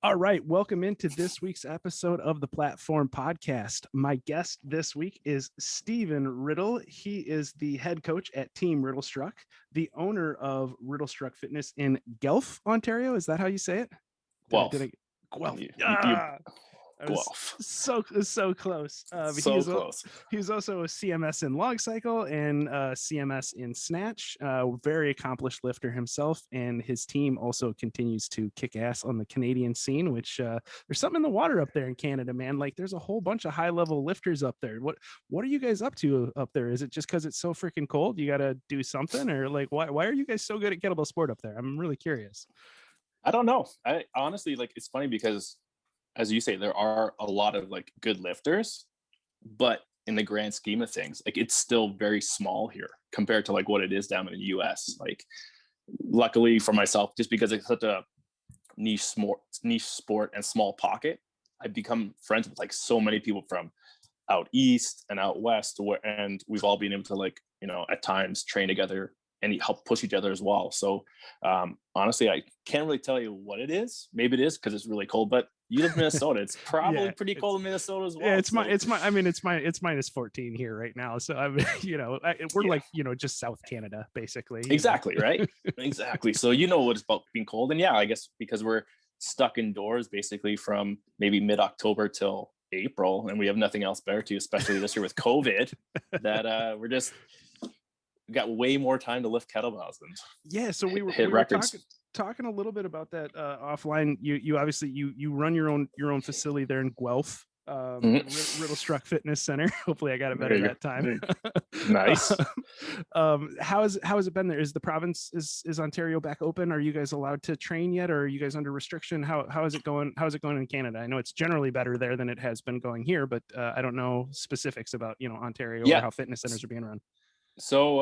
All right, welcome into this week's episode of the Platform Podcast. My guest this week is Steven Riddle. He is the head coach at Team Riddlestruck, the owner of Riddlestruck Fitness in Guelph, Ontario. Is that how you say it? Guelph. Guelph. You I was Guelph. so close. So close. He was also a CMS in log cycle and CMS in snatch. Very accomplished lifter himself, and his team also continues to kick ass on the Canadian scene. Which there's something in the water up there in Canada, man. Like there's a whole bunch of high level lifters up there. What are you guys up to up there? Is it just because it's so freaking cold? You got to do something, or like why are you guys so good at kettlebell sport up there? I'm really curious. I don't know. I honestly it's funny because, as you say, there are a lot of good lifters, but in the grand scheme of things, it's still very small here compared to what it is down in the US. Luckily for myself, just because it's such a niche sport and small pocket, I've become friends with so many people from out east and out west, and we've all been able to at times train together and help push each other as well. So honestly, I can't really tell you what it is. Maybe it is because it's really cold, but you live in Minnesota. It's probably pretty cold in Minnesota as well. Yeah, it's minus 14 here right now. So I'm, we're just South Canada, basically. Exactly. Right. Exactly. So what it's about being cold. And yeah, I guess because we're stuck indoors basically from maybe mid-October till April, and we have nothing else better to, especially this year with COVID, that we got way more time to lift kettlebells and so we hit records. Talking a little bit about that offline. You obviously you run your own facility there in Guelph, Riddlestruck Fitness Center. Hopefully I got it better that time. Nice. How has it been there? Is the province is Ontario back open? Are you guys allowed to train yet, or are you guys under restriction? How is it going? How's it going in Canada? I know it's generally better there than it has been going here, but I don't know specifics about Ontario or how fitness centers are being run. So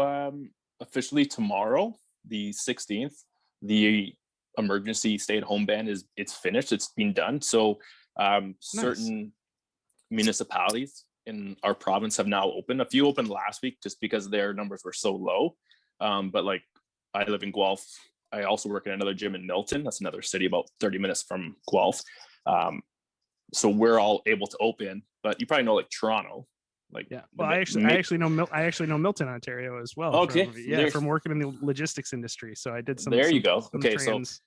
officially tomorrow, the 16th, the emergency stay-at-home ban it's finished. It's been done. So certain municipalities in our province have now opened. A few opened last week just because their numbers were so low. But I live in Guelph. I also work in another gym in Milton. That's another city about 30 minutes from Guelph. So we're all able to open. But you probably know Toronto. Well, I actually know Milton, Ontario as well. Okay, from working in the logistics industry. So I did some. There you go. Some okay, trains,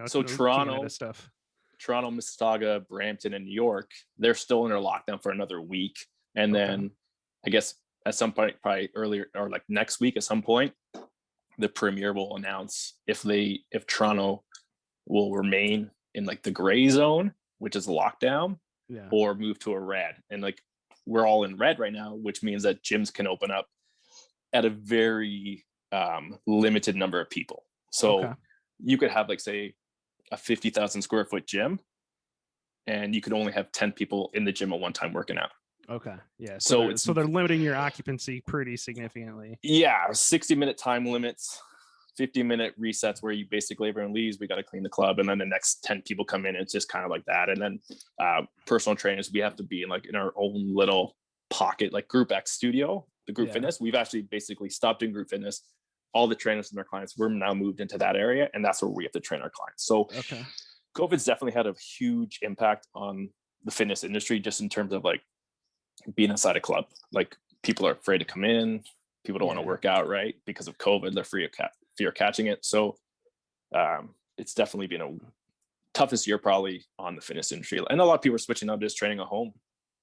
so Toronto stuff. Toronto, Mississauga, Brampton, and New York, they're still in their lockdown for another week, and then I guess at some point, probably earlier or next week, at some point, the premier will announce if Toronto will remain in the gray zone, which is lockdown, or move to a red, and we're all in red right now, which means that gyms can open up at a very limited number of people. So you could have say a 50,000 square foot gym, and you could only have 10 people in the gym at one time working out. Okay. Yeah. So they're limiting your occupancy pretty significantly. Yeah. 60-minute time limits, 50-minute resets where you basically everyone leaves. We got to clean the club, and then the next 10 people come in. It's just kind of like that. And then personal trainers, we have to be in our own little pocket, Group X studio, the group fitness. We've actually basically stopped doing group fitness. All the trainers and their clients, we're now moved into that area, and that's where we have to train our clients. So COVID's definitely had a huge impact on the fitness industry, just in terms of being inside a club. People are afraid to come in. People don't want to work out, right? Because of COVID, they're fear catching it. So it's definitely been a toughest year probably on the fitness industry, and a lot of people are switching up, just training at home.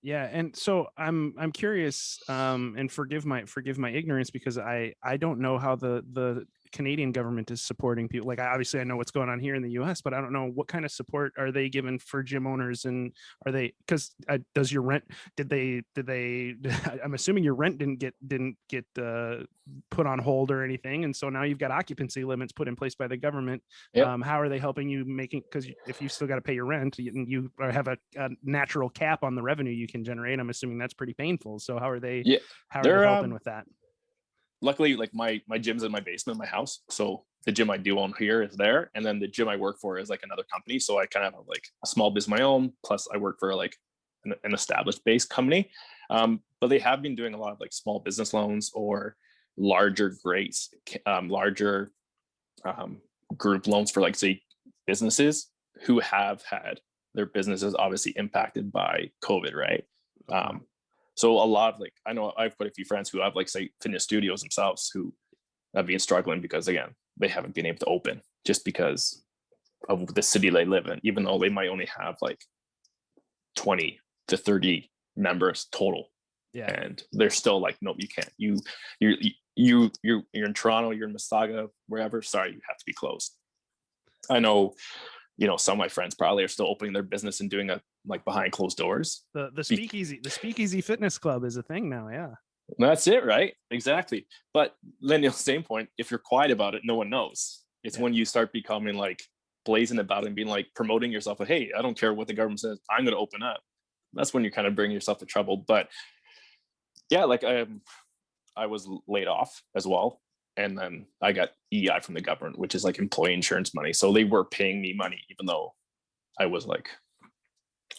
Yeah, and so I'm curious, and forgive my ignorance, because I don't know how the Canadian government is supporting people. Obviously I know what's going on here in the US, but I don't know what kind of support are they given for gym owners, and are they, because does your rent, did they I'm assuming your rent didn't get put on hold or anything, and so now you've got occupancy limits put in place by the government. How are they helping you making, because if you still got to pay your rent, and you have a natural cap on the revenue you can generate, I'm assuming that's pretty painful. So how are they helping with that? Luckily, my gym's in my basement, my house. So the gym I do own here is there. And then the gym I work for is another company. So I kind of have a small business of my own. Plus I work for an established based company. But they have been doing a lot of small business loans or larger larger group loans for say businesses. who have had their businesses obviously impacted by COVID, right? So a lot of like, I know I've quite a few friends who have like say fitness studios themselves who have been struggling because again, they haven't been able to open just because of the city they live in, even though they might only have like 20 to 30 members total. Yeah. And they're still like, nope, you can't. You're in Toronto, you're in Mississauga, wherever. Sorry, you have to be closed. I know, some of my friends probably are still opening their business and doing it like behind closed doors. The speakeasy fitness club is a thing now. Yeah. That's it, right? Exactly. But then the same point, if you're quiet about it, no one knows. It's when you start becoming like blazing about it and being like promoting yourself. Like, hey, I don't care what the government says. I'm going to open up. That's when you kind of bring yourself to trouble. But yeah, like I was laid off as well. And then I got EI from the government, which is like employee insurance money. So they were paying me money, even though I was like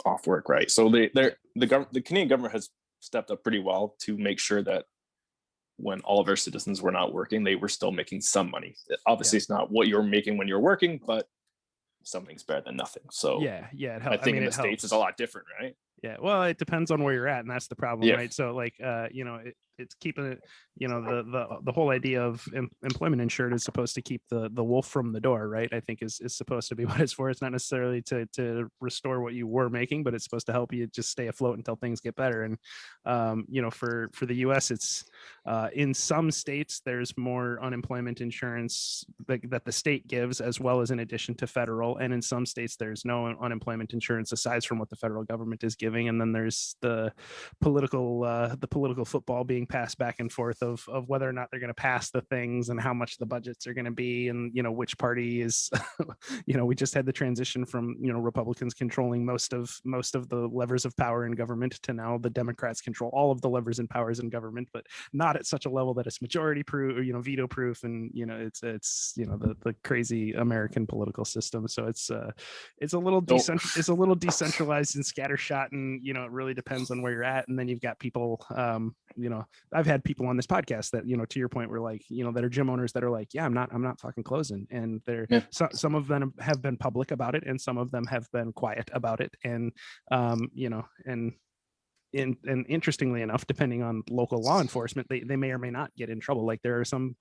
off work, right? So the Canadian government has stepped up pretty well to make sure that when all of our citizens were not working, they were still making some money. Obviously, it's not what you're making when you're working, but something's better than nothing. So yeah, it helps. I think in the States it's a lot different, right? Yeah, well, it depends on where you're at, and that's the problem, right? So like it's keeping it, the whole idea of employment insured is supposed to keep the wolf from the door, right? I think is supposed to be what it's for. It's not necessarily to restore what you were making, but it's supposed to help you just stay afloat until things get better. And for the US, it's in some states there's more unemployment insurance that the state gives, as well as in addition to federal, and in some states there's no unemployment insurance aside from what the federal government is giving. And then there's the political football being passed back and forth of whether or not they're going to pass the things and how much the budgets are going to be, and which party is we just had the transition from Republicans controlling most of the levers of power in government to now the Democrats control all of the levers and powers in government, but not at such a level that it's majority proof or veto proof. And it's the crazy American political system. So it's a little decentralized and scattershot, and it really depends on where you're at. And then you've got people I've had people on this podcast that to your point were like that are gym owners that are like, yeah, I'm not fucking closing. And they're some of them have been public about it, and some of them have been quiet about it. And and interestingly enough, depending on local law enforcement, they may or may not get in trouble. Like there are some,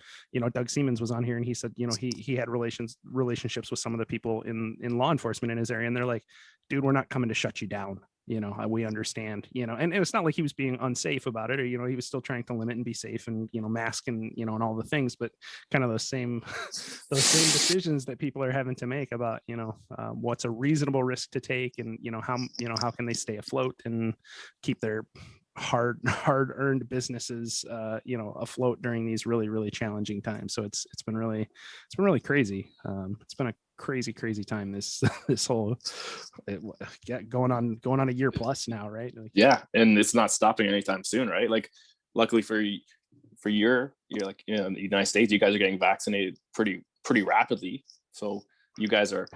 Doug Siemens was on here and he said, he had relationships with some of the people in law enforcement in his area, and they're like, dude, we're not coming to shut you down. We understand, and it's not like he was being unsafe about it, or, he was still trying to limit and be safe and, mask and, and all the things, but kind of those same decisions that people are having to make about, what's a reasonable risk to take, and, how can they stay afloat and keep their hard earned businesses, afloat during these really, really challenging times. So it's been really crazy. It's been a crazy time this whole going on a year plus now, right? And it's not stopping anytime soon, right? Like luckily for you're like in the United States, you guys are getting vaccinated pretty rapidly, so you guys are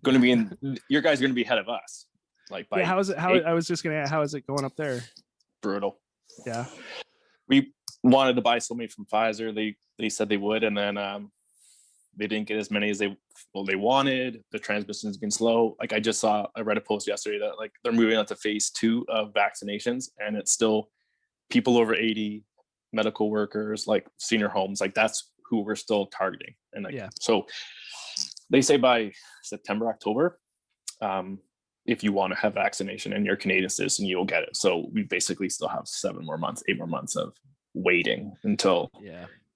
going to be your guys are going to be ahead of us. Like how is it I was just gonna ask, how is it going up there? Brutal. Yeah, we wanted to buy so many from Pfizer. They said they would, and then they didn't get as many as they wanted. The transmission has been slow. Like I read a post yesterday that like they're moving on to phase 2 of vaccinations, and it's still people over 80, medical workers, like senior homes. Like that's who we're still targeting. And so they say by September, October, if you want to have vaccination and you're a Canadian citizen, you will get it. So we basically still have 8 more months of waiting until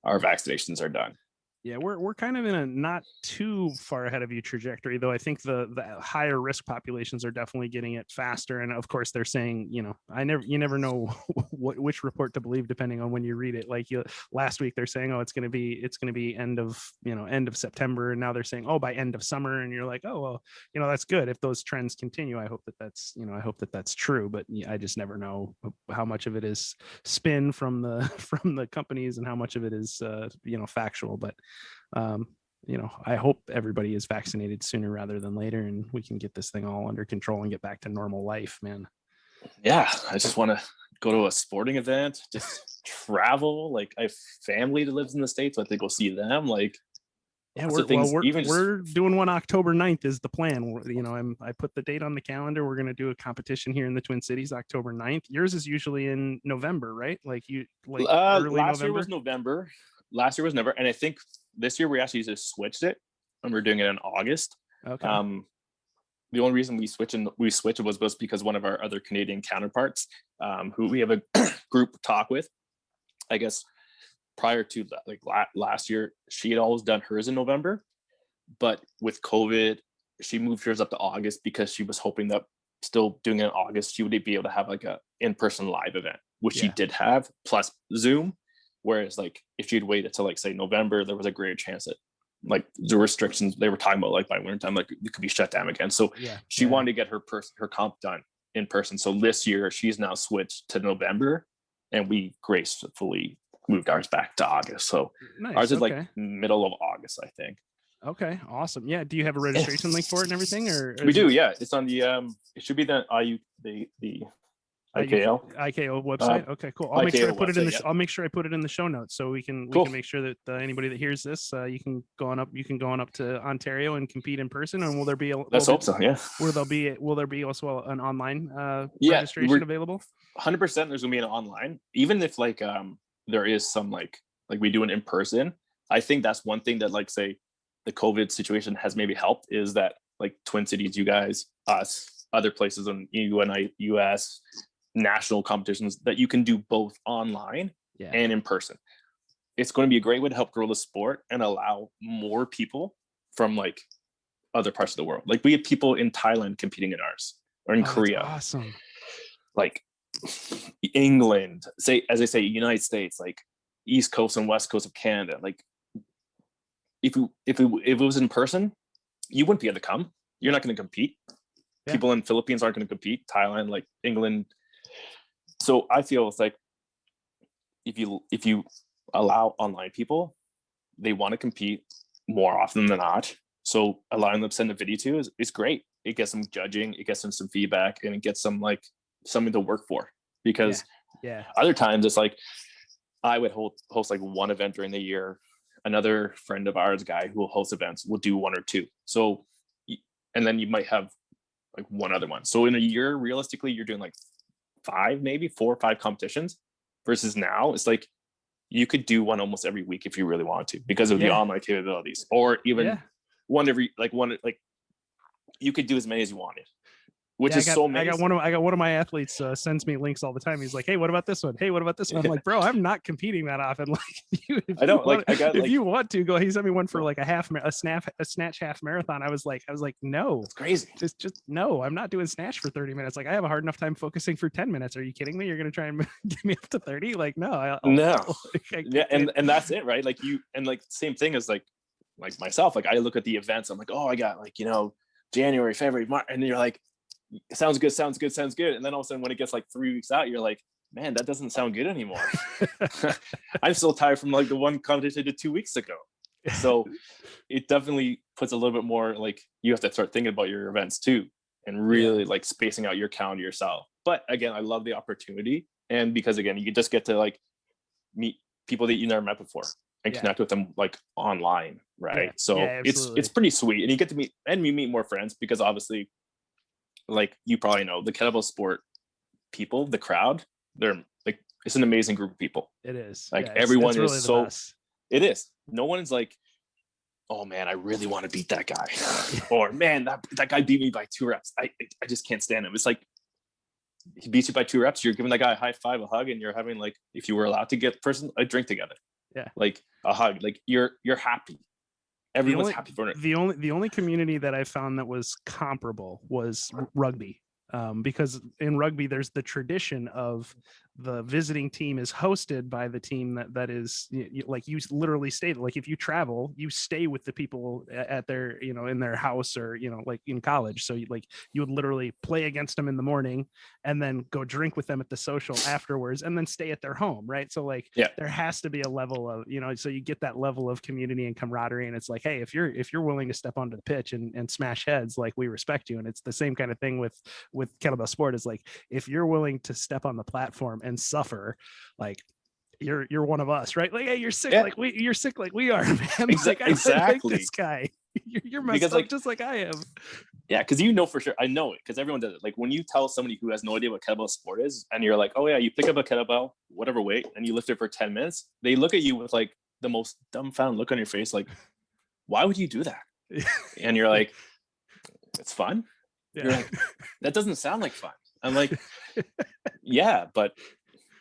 our vaccinations are done. Yeah, we're kind of in a not too far ahead of you trajectory, though. I think the higher risk populations are definitely getting it faster, and of course they're saying, you never know which report to believe depending on when you read it. Like last week they're saying, oh, it's going to be end of September, and now they're saying, oh, by end of summer, and you're like, oh well, that's good if those trends continue. I hope that's true, but I just never know how much of it is spin from the companies and how much of it is factual, but. I hope everybody is vaccinated sooner rather than later, and we can get this thing all under control and get back to normal life, man. Yeah, I just want to go to a sporting event, just travel. Like I have family that lives in the States, so I have to go see them. Like Yeah, Lots of things, even just we're doing one October 9th is the plan. You know, I put the date on the calendar. We're going to do a competition here in the Twin Cities October 9th. Yours is usually in November, right? Like early last year November. was November. Last year was November, and I think this year we actually just switched it, and we're doing it in August. Okay. The only reason we switched it was because one of our other Canadian counterparts, who we have a group talk with, I guess prior to that, like last year, she had always done hers in November, but with COVID, she moved hers up to August because she was hoping that still doing it in August, she would be able to have like a in-person live event, which she did have, plus Zoom. Whereas like if she'd waited till like say November, there was a greater chance that like the restrictions they were talking about like by winter time, like it could be shut down again. So she wanted to get her comp done in person. So this year she's now switched to November, and we gracefully moved ours back to August. So ours is like middle of August, I think. Okay, awesome. Yeah. Do you have a registration link for it and everything, or we do? Yeah, it's on the it should be the IKO website. Okay, cool. I'll make sure I put it in the. I'll make sure I put it in the show notes so we can make sure that anybody that hears this, you can go on up to Ontario and compete in person. And will there be? Let's hope so. Yeah. Will there be also an online registration available? 100%. There's gonna be an online, even if like there is some like we do it in person. I think that's one thing that like say the COVID situation has maybe helped is that like Twin Cities, you guys, us, other places in US, national competitions, that you can do both online and in person. It's going to be a great way to help grow the sport and allow more people from like other parts of the world. Like we have people in Thailand competing in ours, or in Korea. That's awesome. Like England, as I say, United States, like East Coast and West Coast of Canada. Like if it was in person, you wouldn't be able to come. You're not going to compete. People in Philippines aren't going to compete. Thailand, like England. So I feel it's like if you allow online people, they want to compete more often than not. So allowing them to send a video to is great. It gets them judging, it gets them some feedback, and it gets them like something to work for. Because other times it's like I would host like one event during the year. Another friend of ours, guy who will host events, will do one or two. So, and then you might have like one other one. So in a year, realistically, you're doing like 4 or 5 competitions, versus now it's like you could do one almost every week if you really wanted to, because of the online capabilities, or even one you could do as many as you wanted, which is so amazing. I got one of my athletes sends me links all the time. He's like, "Hey, what about this one? Hey, what about this one?" I'm like, "Bro, I'm not competing that often." Like, if you want to go, he sent me one for like a snatch half marathon. I was like, no, it's crazy. Just no, I'm not doing snatch for 30 minutes. Like I have a hard enough time focusing for 10 minutes. Are you kidding me? You're gonna try and get me up to 30? Like no, and that's it, right? Like same thing as like myself. Like I look at the events, I'm like, oh, I got like January, February, March, and you're like, sounds good. And then all of a sudden when it gets like 3 weeks out, you're like, man, that doesn't sound good anymore. I'm still tired from like the one competition I did 2 weeks ago. So it definitely puts a little bit more, like you have to start thinking about your events too, and really like spacing out your calendar yourself. But again, I love the opportunity. And because again, you just get to like meet people that you never met before and connect with them like online. Right. So it's pretty sweet. And you get to meet more friends, because obviously, like you probably know, the kettlebell sport people, the crowd, they're like, it's an amazing group of people. It is. Like everyone really is so best. It is. No one's like, oh man, I really want to beat that guy. Or man, that guy beat me by 2 reps. I just can't stand him. It's like he beats you by 2 reps, you're giving that guy a high five, a hug, and you're having, like, if you were allowed to get a drink together. Yeah. Like a hug. Like you're happy. Everyone's happy for it. The only community that I found that was comparable was rugby, because in rugby there's the tradition of the visiting team is hosted by the team that is, like you literally stay, like if you travel, you stay with the people at their, in their house, or like in college. So you would literally play against them in the morning and then go drink with them at the social afterwards, and then stay at their home, right? So like there has to be a level of, so you get that level of community and camaraderie, and it's like, hey, if you're willing to step onto the pitch and smash heads, like we respect you. And it's the same kind of thing with kettlebell sport, is like if you're willing to step on the platform and suffer, like you're one of us, right? Like, hey, you're sick, Yeah. like you're sick like we are, man. Like, I like Exactly. this guy. You're messed Because up like, just like I am. yeah, because you know for sure, I know it because everyone does it. Like when you tell somebody who has no idea what kettlebell sport is, and you're like, oh yeah, you pick up a kettlebell, whatever weight, and you lift it for 10 minutes, they look at you with like the most dumbfounded look on your face, like, why would you do that? And you're like, it's fun. Yeah. You're like, that doesn't sound like fun. I'm like, yeah, but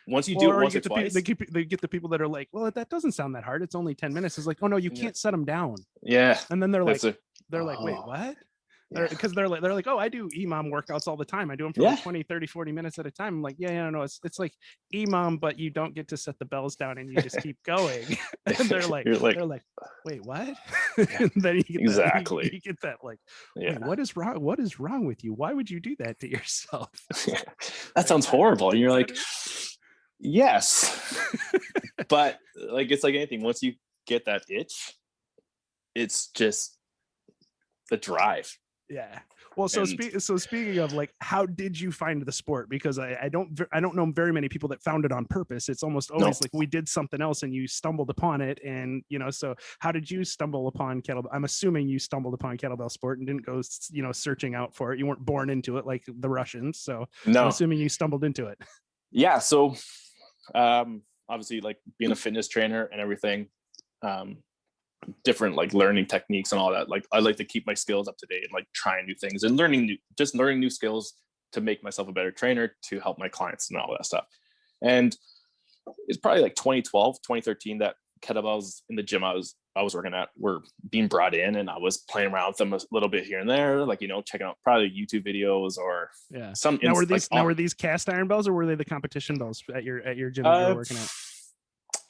once you do it once or twice, they get the people that are like, well, that doesn't sound that hard. It's only 10 minutes. It's like, oh no, you can't set them down. Yeah. And then they're like, wait, what? Yeah. Because they're like, oh, I do EMOM workauts all the time. I do them for like 20, 30, 40 minutes at a time. I'm like, no, it's like EMOM, but you don't get to set the bells down and you just keep going. And they're like, wait, what? And then you get exactly. you get that like, wait, what is wrong? What is wrong with you? Why would you do that to yourself? That sounds horrible. And you're like, yes. But like, it's like anything. Once you get that itch, it's just the drive. Yeah. Well, so speaking of like, how did you find the sport? Because I don't know very many people that found it on purpose. It's almost always like we did something else and you stumbled upon it. And, so how did you stumble upon kettlebell? I'm assuming you stumbled upon kettlebell sport and didn't go, searching out for it. You weren't born into it like the Russians. So no. I'm assuming you stumbled into it. Yeah. So obviously like being a fitness trainer and everything, different like learning techniques and all that. Like I like to keep my skills up to date and like trying new things and learning new skills to make myself a better trainer to help my clients and all that stuff. And it's probably like 2012, 2013 that kettlebells in the gym I was working at were being brought in, and I was playing around with them a little bit here and there, like, checking out probably YouTube videos or some. Now were these cast iron bells or were they the competition bells at your gym that you were working at?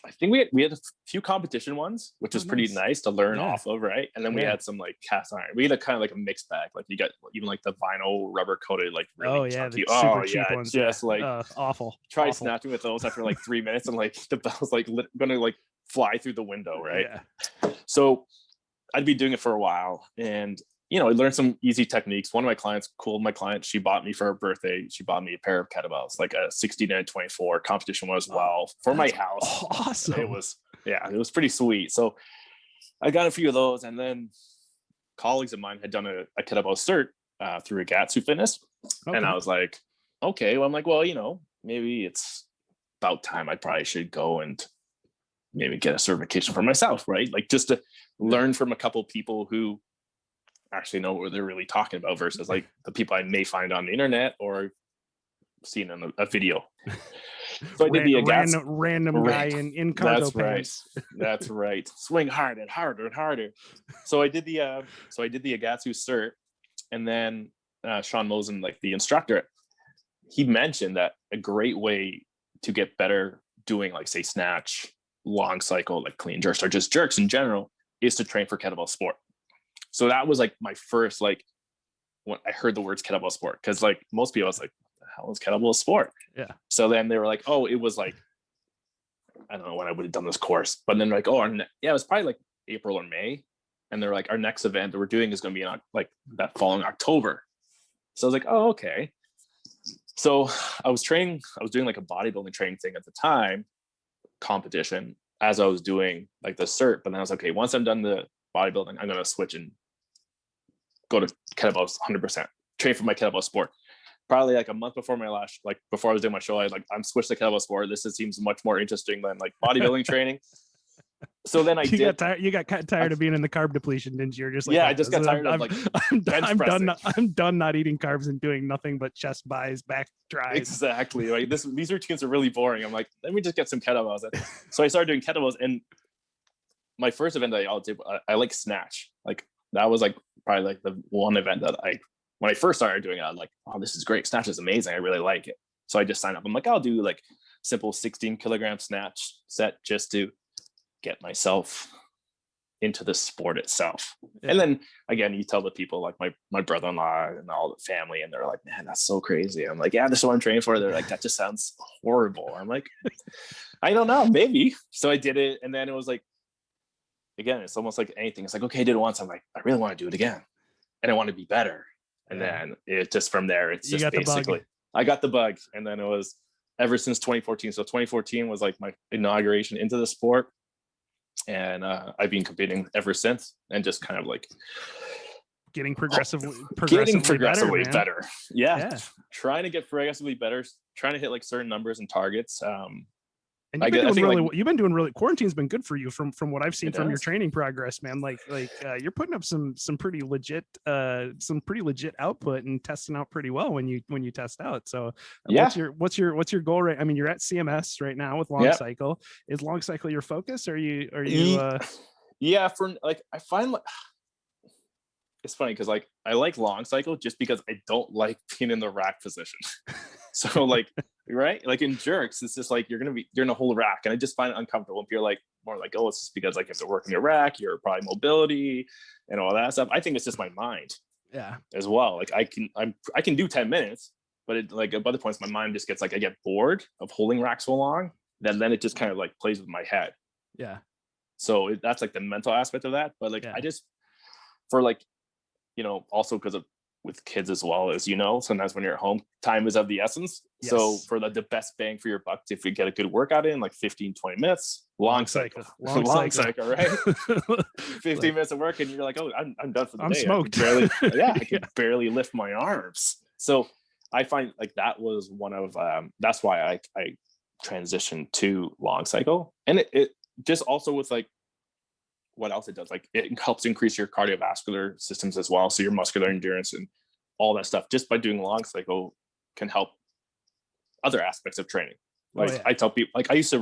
I think we had a few competition ones, which was pretty nice to learn off of, right? And then we had some like cast iron. We had a kind of like a mixed bag. Like you got even like the vinyl rubber coated, like really chunky. Super cheap ones. Just like awful. Try snatching with those after like 3 minutes, and like the bell's like gonna like fly through the window, right? Yeah. So I'd be doing it for a while, and I learned some easy techniques. One of my clients, she bought me for her birthday. She bought me a pair of kettlebells, like a 69-24 competition one as well for my house. Awesome. It was pretty sweet. So I got a few of those, and then colleagues of mine had done a kettlebell cert through Riddlestruck Fitness. Okay. And I was like, okay, well, I'm like, well, maybe it's about time I probably should go and maybe get a certification for myself, right? Like just to learn from a couple people who actually know what they're really talking about versus like the people I may find on the internet or seen in a video. So I did the random guy in cargo pants. That's right. Swing hard and harder and harder. So I did the Agatsu cert, and then Sean Mosen, like the instructor, he mentioned that a great way to get better doing like say snatch, long cycle, like clean jerks or just jerks in general is to train for kettlebell sport. So that was like my first, like when I heard the words kettlebell sport, because like most people, I was like, the hell is kettlebell sport? Yeah. So then they were like, oh, it was like, I don't know when I would have done this course, but then like, oh, it was probably like April or May. And they're like, our next event that we're doing is going to be in like that following October. So I was like, oh, okay. So I was doing like a bodybuilding training thing at the time, competition, as I was doing like the cert. But then I was like, okay, once I'm done the bodybuilding, I'm going to switch and go to kettlebells 100%, train for my kettlebell sport. Probably like a month before before I was doing my show, I'm switched to kettlebell sport. This seems much more interesting than like bodybuilding training. So then you got tired of being in the carb depletion, didn't you? You're just like, I just got tired of like I'm done not eating carbs and doing nothing but chest buys, back drives. Exactly. Like these routines are really boring. I'm like, let me just get some kettlebells. So I started doing kettlebells, and my first event that I did, I like snatch. Like that was like probably like the one event that when I first started doing it, I'm like, oh, this is great. Snatch is amazing. I really like it. So I just signed up. I'm like, I'll do like simple 16 kilogram snatch set just to get myself into the sport itself. Yeah. And then again, you tell the people like my brother-in-law and all the family, and they're like, man, that's so crazy. I'm like, yeah, this is what I'm training for. They're like, that just sounds horrible. I'm like, I don't know, maybe. So I did it. And then it was like, again, it's almost like anything. It's like, okay, I did it once. I'm like, I really want to do it again. And I want to be better. And then it just from there, it's just basically, I got the bug. And then it was, ever since 2014. So 2014 was like my inauguration into the sport, and I've been competing ever since, and just kind of like getting progressively better. Yeah. Trying to get progressively better, trying to hit like certain numbers and targets. And you've been doing really, quarantine's been good for you from what I've seen from your training progress, man. Like you're putting up some pretty legit output and testing out pretty well when you test out. So what's your goal, right? I mean, you're at CMS right now with long cycle. Is long cycle your focus? Are you yeah, for like, I find like, it's funny because like I like long cycle just because I don't like being in the rack position. So like, right, like in jerks, it's just like you're in a whole rack, and I just find it uncomfortable. If you're like more like, oh, it's just because like if they're working your rack, you're probably mobility and all that stuff. I think it's just my mind, as well. Like I can do 10 minutes, but it, like at other points, my mind just gets like, I get bored of holding rack so long that then it just kind of like plays with my head. Yeah. So that's like the mental aspect of that. But like I just, for like, also because of with kids as well, as sometimes when you're at home, time is of the essence. Yes. So for the best bang for your buck, if you get a good workout in like 15-20 minutes, long cycle, right? 15 minutes of work, and you're like, oh, I'm done for the day. Smoked. I can barely lift my arms. So I find like that was one of that's why I transitioned to long cycle. And it just also with like what else it does, like it helps increase your cardiovascular systems as well, so your muscular endurance and all that stuff just by doing long cycle can help other aspects of training. Like I tell people, like I used to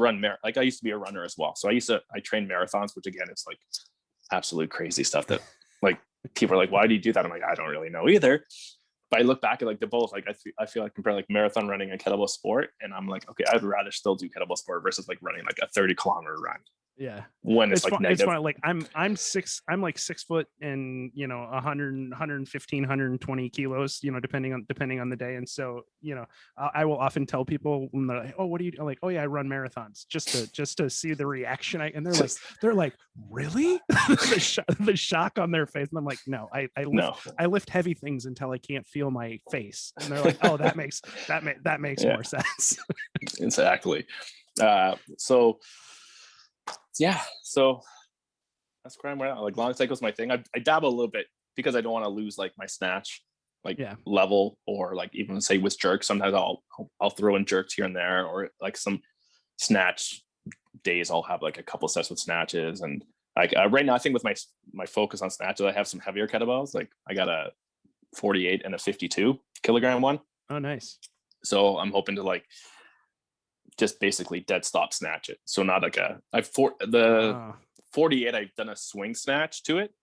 be a runner as well, so I train marathons, which again, it's like absolute crazy stuff that like people are like, why do you do that? I'm like, I don't really know either. But I look back at like the both, like I feel like compare like marathon running and kettlebell sport, and I'm like, okay, I'd rather still do kettlebell sport versus like running like a 30-kilometer run. Yeah. When it's like negative. It's fun. Like I'm like 6 foot and 100, 115, 120 kilos, depending on the day. And so, I will often tell people when they're like, oh, what do you do? I'm like, oh yeah, I run marathons just to see the reaction. And they're like, really? the shock on their face. And I'm like, no, I lift heavy things until I can't feel my face. And they're like, oh, that makes more sense. Exactly. So that's where I'm right now. Like long cycle is my thing. I dabble a little bit because I don't want to lose like my snatch level, or like even say with jerks. Sometimes I'll throw in jerks here and there, or like some snatch days I'll have like a couple sets with snatches. And like right now, I think with my focus on snatches, I have some heavier kettlebells. Like I got a 48 and a 52 kilogram one. Oh, nice. So I'm hoping to like just basically dead stop snatch it. So not like 48, I've done a swing snatch to it,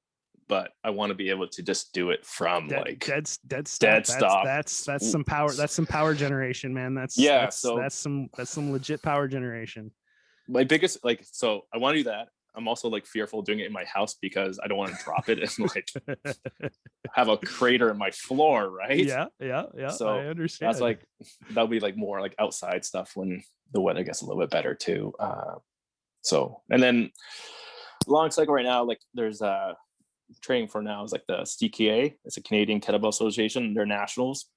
but I want to be able to just do it from dead stop. That's some power. That's some power generation, man. That's some legit power generation. My biggest so I want to do that. I'm also like fearful doing it in my house because I don't want to drop it and like have a crater in my floor, right? Yeah. So I understand. That's like, that'll be like more like outside stuff when the weather gets a little bit better too. And then long cycle right now, like there's training for now is like the CKA. It's a Canadian Kettlebell Association. Their nationals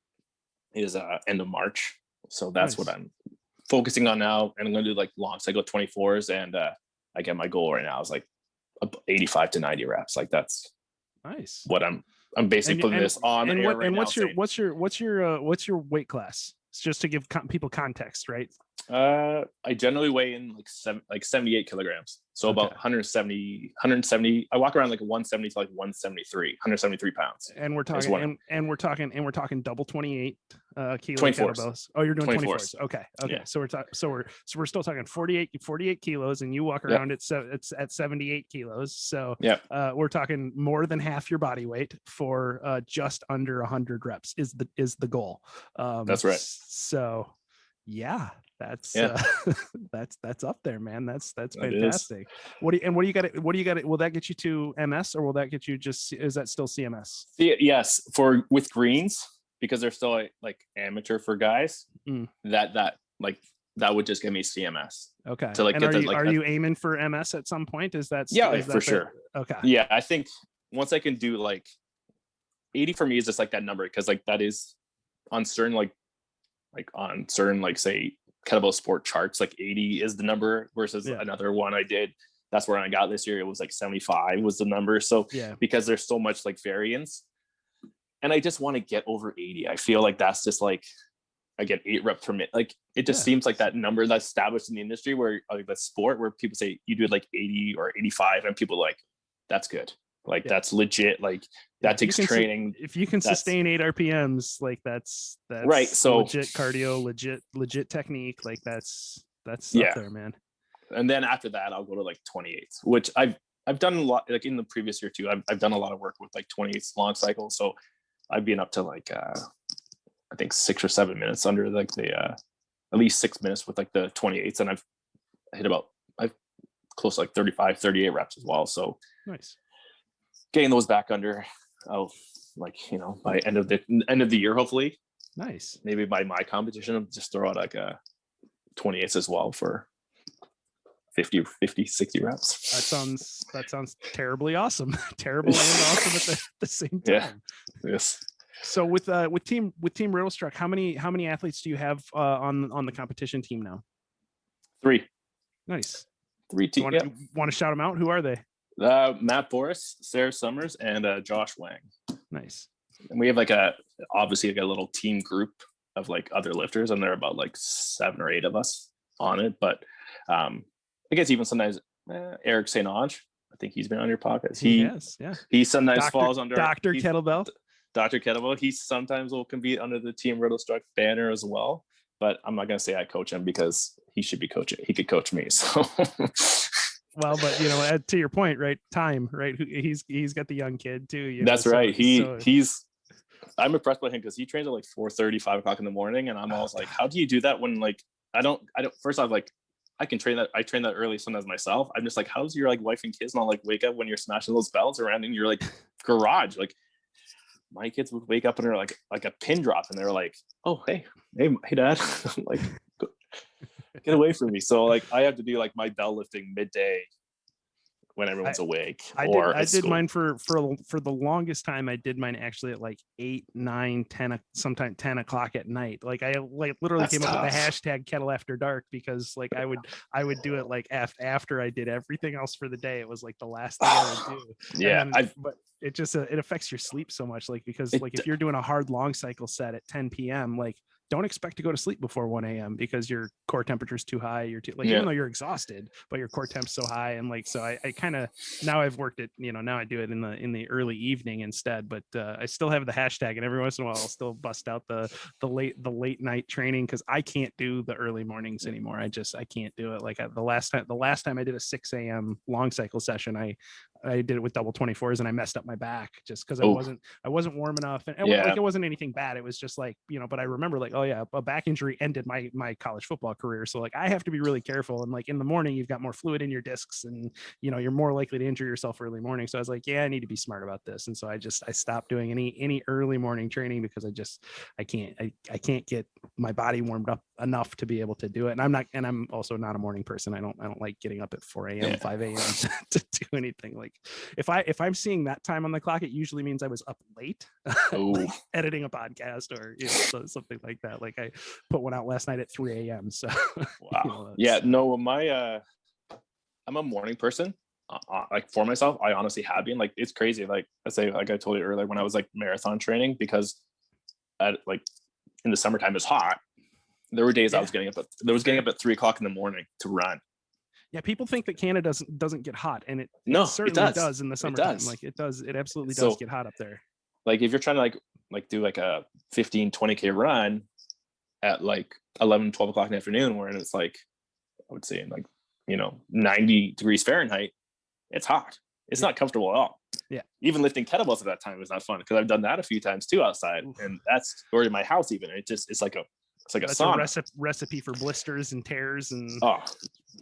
is end of March. So that's nice. What I'm focusing on now. And I'm going to do like long cycle 24s. And again, my goal right now is like 85 to 90 reps. Like that's nice. What I'm basically putting this on. And what's your weight class? It's just to give people context, right? I generally weigh in like 78 kilograms. So about 170. I walk around like 170 to like 173 pounds. And we're talking double 28 kilo 24s. kettlebells. Oh, you're doing 24s. 24s. Okay. Yeah. So we're still talking 48 kilos, and you walk around it's at 78 kilos. So we're talking more than half your body weight for just under 100 reps is the goal. That's right. So that's up there, man. That's fantastic. What do you got? Will that get you to MS, or will that get you is that still CMS? Yes, with greens, because they're still like amateur for guys. That would just give me CMS. Okay. To like, and are you aiming for MS at some point? Is that for sure? Okay. Yeah, I think once I can do like 80 for me is just like that number, because like that is on certain say kettlebell sport charts, like 80 is the number versus another one I did. That's where I got this year. It was like 75 was the number. So because there's so much like variance, and I just want to get over 80. I feel like that's just like, I get 8 reps per minute. Like it just seems like that number that's established in the industry where like the sport where people say you do it like 80 or 85 and people are like, that's good. Like that's legit. Like that takes training. If you can sustain 8 RPMs, like that's right. So legit cardio, legit technique. Like that's up there, man. And then after that, I'll go to like 28s, which I've done a lot, like in the previous year too. I've done a lot of work with like 28s long cycles. So I've been up to like I think 6 or 7 minutes under like the at least 6 minutes with like the 28s, and I've close to like 35, 38 reps as well. So nice. Getting those back under, like, by end of the year, hopefully. Nice. Maybe by my competition, I'll just throw out like a 28s as well for 50, 60 reps. That sounds terribly awesome. Terrible and awesome at the same time. Yes. So with Team Riddlestruck, how many athletes do you have on the competition team now? 3. Nice. 3 teams. Want to shout them out? Who are they? Matt Boris, Sarah Summers, and Josh Wang. Nice. And we have obviously a little team group of like other lifters, and there are about like 7 or 8 of us on it. But I guess even sometimes Eric St. Ange, I think he's been on your podcast. He sometimes falls under Dr. Kettlebell. Dr. Kettlebell. He sometimes will compete under the Team Riddlestruck banner as well. But I'm not gonna say I coach him because he should be coaching. He could coach me. So well, but to your point, right? Time, right? He's got the young kid too. That's right. I'm impressed by him because he trains at like 4:30, 5 o'clock in the morning, and I'm always like, how do you do that when like I don't. First off, like I can train that. I train that early sometimes myself. I'm just like, how's your like wife and kids not like wake up when you're smashing those bells around in your like garage? Like my kids would wake up and they're like a pin drop, and they're like, oh hey dad, I'm like, get away from me. So like I have to do like my bell lifting midday when everyone's awake. I did mine for the longest time. I did mine actually at like 8, 9, 10, sometimes 10 o'clock at night. Like I literally came up with the hashtag kettle after dark because like I would do it like after I did everything else for the day. It was like the last thing I would do. Yeah. But it just it affects your sleep so much. Like because like if you're doing a hard long cycle set at 10 p.m. like don't expect to go to sleep before 1 a.m. because your core temperature is too high. You're even though you're exhausted, but your core temp's so high. And like, so I kind of, now I've worked it, now I do it in the early evening instead, but I still have the hashtag, and every once in a while I'll still bust out the late night training. Cause I can't do the early mornings anymore. I can't do it. Like the last time I did a 6 a.m. long cycle session, I did it with double 24s and I messed up my back just because I wasn't warm enough. And like, it wasn't anything bad. It was just like, but I remember like, oh yeah, a back injury ended my college football career. So like I have to be really careful. And like in the morning, you've got more fluid in your discs and, you're more likely to injure yourself early morning. So I was like, yeah, I need to be smart about this. And so I stopped doing any early morning training because I can't get my body warmed up enough to be able to do it. And I'm also not a morning person. I don't like getting up at 4 a.m., 5 a.m. to do anything. Like if I'm seeing that time on the clock, it usually means I was up late like editing a podcast or something like that. Like I put one out last night at 3 a.m. So wow. I'm a morning person. Like for myself, I honestly have been. Like it's crazy. Like I told you earlier when I was like marathon training, because like in the summertime it's hot. There were days I was getting up at 3 o'clock in the morning to run. Yeah, people think that Canada doesn't get hot, and it certainly does in the summertime. Like it does. It absolutely does get hot up there. Like if you're trying to like do like a 15, 20K run at like 11, 12 o'clock in the afternoon, where it's like, I would say like, 90 degrees Fahrenheit, it's hot. It's not comfortable at all. Yeah. Even lifting kettlebells at that time was not fun because I've done that a few times too outside. Oof. And that's or in my house even. It's like a sauna. A recipe for blisters and tears and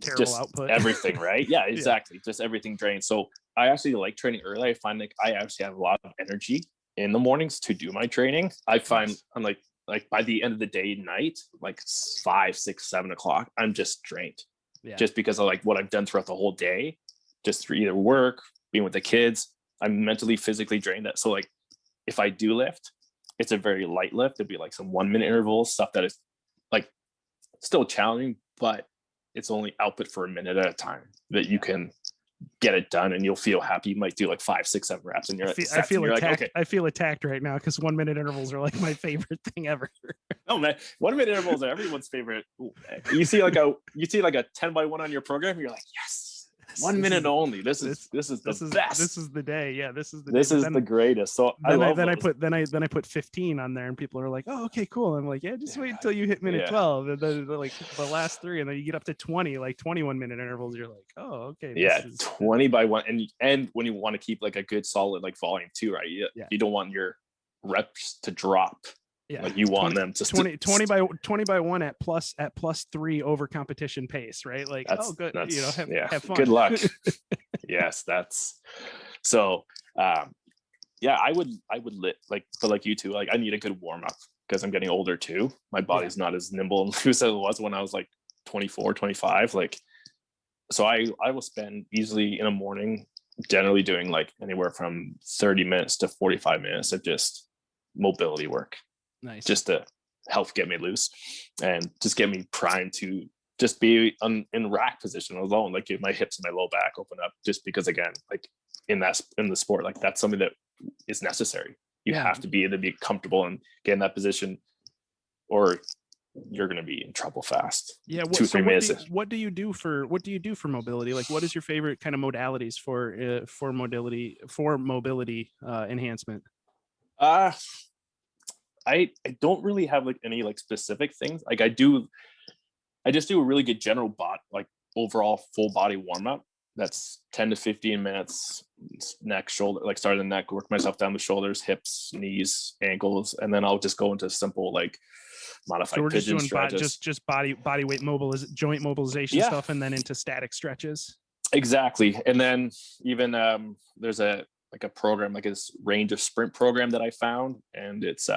terrible output. Everything, right? Yeah, exactly. Just everything drains. So I actually like training early. I find like I actually have a lot of energy in the mornings to do my training. I find I'm like by the end of the day, night, like 5, 6, 7 o'clock, I'm just drained. Yeah. Just because of like what I've done throughout the whole day, just for either work, being with the kids, I'm mentally, physically drained. So like if I do lift, it's a very light lift. It'd be like some 1 minute intervals, stuff that is like still challenging, but it's only output for a minute at a time that you can get it done, and you'll feel happy. You might do like 5, 6, 7 reps, and I feel attacked. Like, okay. I feel attacked right now because 1 minute intervals are like my favorite thing ever. Oh man, 1 minute intervals are everyone's favorite. You see like a 10x1 on your program, you're like, yes, 1 minute only. This is the best. This is the day. Yeah, this is the greatest. So I put 15 on there, and people are like, oh, okay, cool. I'm like, yeah, just wait until you hit minute 12, and then like the last 3, and then you get up to 20, like 21 minute intervals. You're like, oh, okay. Yeah, 20 by 1, and when you want to keep like a good solid like volume too, right? You don't want your reps to drop. Yeah, like you want 20, them to 20 by 1 at plus 3 over competition pace, right? Like, oh, good, have fun. Good luck. Yes, that's so. Yeah, I would like, but like you too, like I need a good warm up because I'm getting older too. My body's not as nimble and loose as it was when I was like 24, 25. Like, so I will spend easily in a morning, generally doing like anywhere from 30 minutes to 45 minutes of just mobility work. Nice. Just to help get me loose and just get me primed to just be in rack position alone, like my hips and my low back open up, just because again, like in the sport, like that's something that is necessary. You have to be comfortable and get in that position, or you're going to be in trouble fast. Yeah. What do you do for mobility? Like, what is your favorite kind of modalities for mobility enhancement? I don't really have like any like specific things. Like I just do a really good general overall full body warm up. That's 10 to 15 minutes, neck, shoulder, like start at the neck, work myself down the shoulders, hips, knees, ankles. And then I'll just go into simple, like modified pigeon stretches. Just body weight joint mobilization stuff, and then into static stretches. Exactly. And then even there's a program, like this range of sprint program that I found, and it's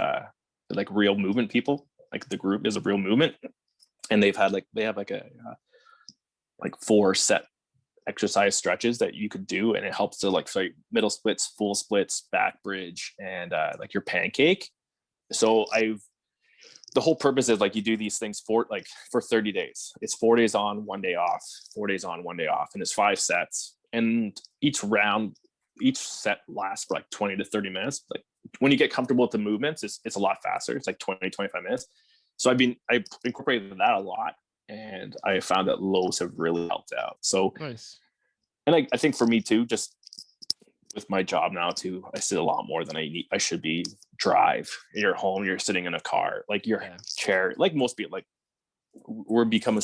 like real movement people, like the group is a real movement, and they have like a 4 set exercise stretches that you could do, and it helps to like middle splits, full splits, back bridge, and like your pancake. So the whole purpose is like you do these things for 30 days. It's 4 days on, 1 day off, 4 days on, 1 day off, and it's 5 sets, and each set lasts for like 20 to 30 minutes. Like when you get comfortable with the movements, it's a lot faster. It's like 20, 25 minutes. So I incorporated that a lot, and I found that lows have really helped out. So nice. And I think for me too, just with my job now too, I sit a lot more than I should be. Drive. You're home, you're sitting in a car, like your chair, like most people, like we're become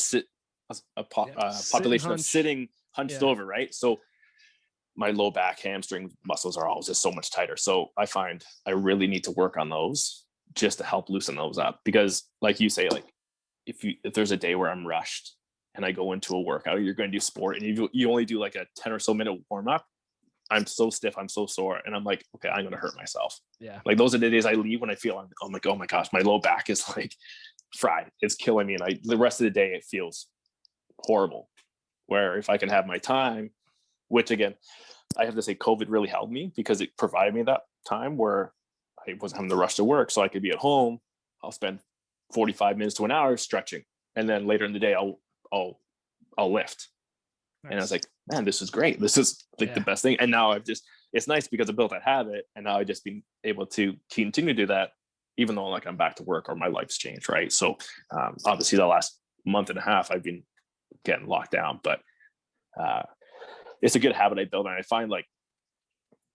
a population of sitting hunched over, right? So my low back, hamstring muscles are always just so much tighter. So I find I really need to work on those just to help loosen those up. Because like you say, like if there's a day where I'm rushed and I go into a workout, you're going to do sport, and you only do like a 10 or so minute warm up, I'm so stiff, I'm so sore, and I'm like, okay, I'm going to hurt myself. Yeah. Like those are the days I leave when I feel I'm like, oh my gosh, my low back is like fried. It's killing me. And the rest of the day, it feels horrible. Where if I can have my time, which again, I have to say COVID really helped me because it provided me that time where I wasn't having to rush to work. So I could be at home. I'll spend 45 minutes to an hour stretching. And then later in the day, I'll lift. Nice. And I was like, man, this is great. This is like the best thing. And now it's nice because I built that habit. And now I've just been able to continue to do that, even though like I'm back to work or my life's changed. Right. So obviously the last month and a half, I've been getting locked down, but it's a good habit I built. And I find like,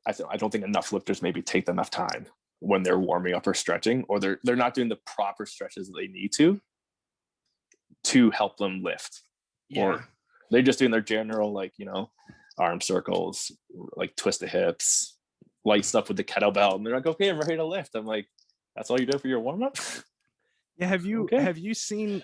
I don't think enough lifters maybe take enough time when they're warming up or stretching, or they're not doing the proper stretches that they need to help them lift. Yeah. Or they're just doing their general, like, arm circles, like twist the hips, light stuff with the kettlebell. And they're like, okay, I'm ready to lift. I'm like, that's all you do for your warm up? Yeah. Have you seen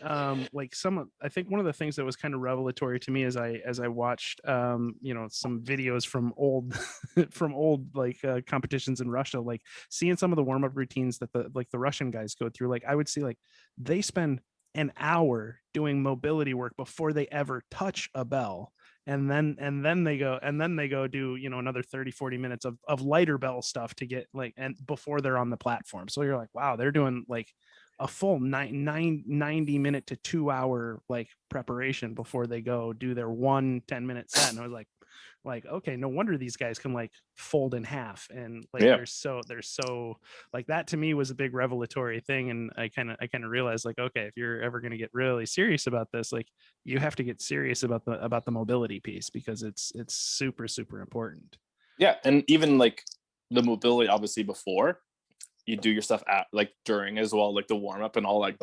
like I think one of the things that was kind of revelatory to me as I watched some videos from old like competitions in Russia, like seeing some of the warm-up routines that the Russian guys go through. Like I would see like they spend an hour doing mobility work before they ever touch a bell. And then they go do, another 30, 40 minutes of lighter bell stuff to get like, and before they're on the platform. So you're like, wow, they're doing like a full 90 minute to 2 hour like preparation before they go do their 10-minute set. And I was like, okay, no wonder these guys can like fold in half. And like, Yeah. they're so like, that to me was a big revelatory thing. And I kind of realized like, okay, if you're ever going to get really serious about this, like you have to get serious about the mobility piece, because it's super, super important. Yeah. And even like the mobility, obviously before you do your stuff at like during as well, like the warm up and all, like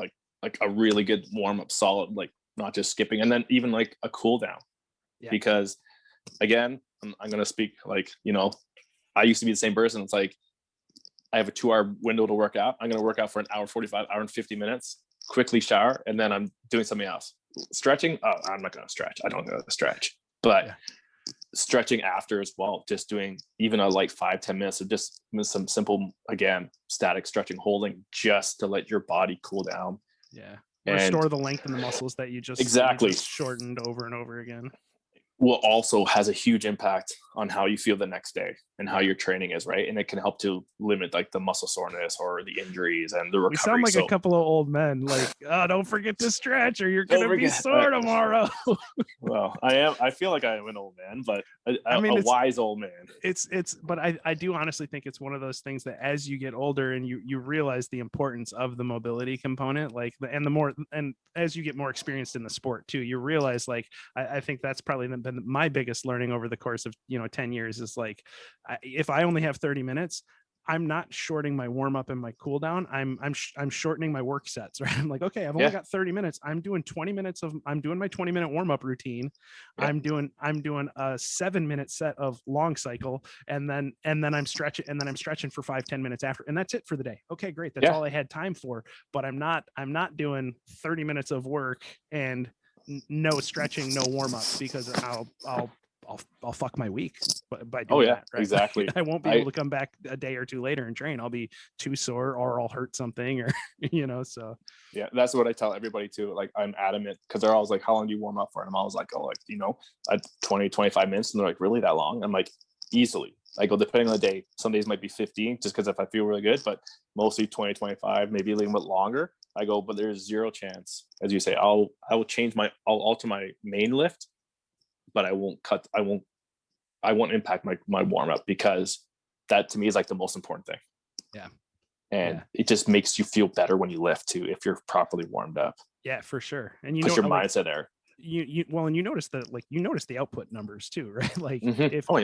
a really good warm up, solid, like not just skipping, and then even like a cool down. Yeah. Because again, I'm going to speak like, you know, I used to be the same person. It's like, I have a 2-hour window to work out. I'm going to work out for an hour, 45, hour and 50 minutes, quickly shower. And then I'm doing something else. Stretching. Oh, I'm not going to stretch. I don't know to stretch, but stretching after as well, just doing even a light 5-10 minutes of just some simple, again, static stretching, holding, just to let your body cool down. Yeah. Restore the length in the muscles that you just shortened over and over again. Will also has a huge impact on how you feel the next day and how your training is, right? And it can help to limit like the muscle soreness or the injuries and the recovery. We sound like a couple of old men, like, oh, don't forget to stretch or you're gonna be sore tomorrow. Well, I feel like I am an old man, but a wise old man. But I do honestly think it's one of those things that as you get older and you realize the importance of the mobility component, like and as you get more experienced in the sport too, you realize like I think that's probably been my biggest learning over the course of 10 years is like, if I only have 30 minutes, I'm not shorting my warm up and my cool down. I'm shortening my work sets, right? I'm like, okay, I've only got 30 minutes. I'm doing 20 minutes I'm doing my 20-minute warm up routine. Yeah. I'm doing a 7-minute set of long cycle. And then I'm stretching for 5-10 minutes after. And that's it for the day. Okay, great. That's all I had time for, but I'm not doing 30 minutes of work and no stretching, no warm up, because I'll fuck my week by doing that. Right? Exactly. I won't be able to come back a day or two later and train. I'll be too sore or I'll hurt something or, so. Yeah, that's what I tell everybody too. Like I'm adamant because they're always like, how long do you warm up for? And I'm always like, 20, 25 minutes. And they're like, really that long? I'm like, easily. I go, depending on the day, some days might be 15 just because if I feel really good, but mostly 20, 25, maybe a little bit longer. I go, but there's zero chance, as you say, I'll alter my main lift, but I won't impact my warm up, because that to me is like the most important thing. Yeah. And it just makes you feel better when you lift too, if you're properly warmed up. Yeah, for sure. And your mindset there. And you notice the output numbers too, right? Like if I'm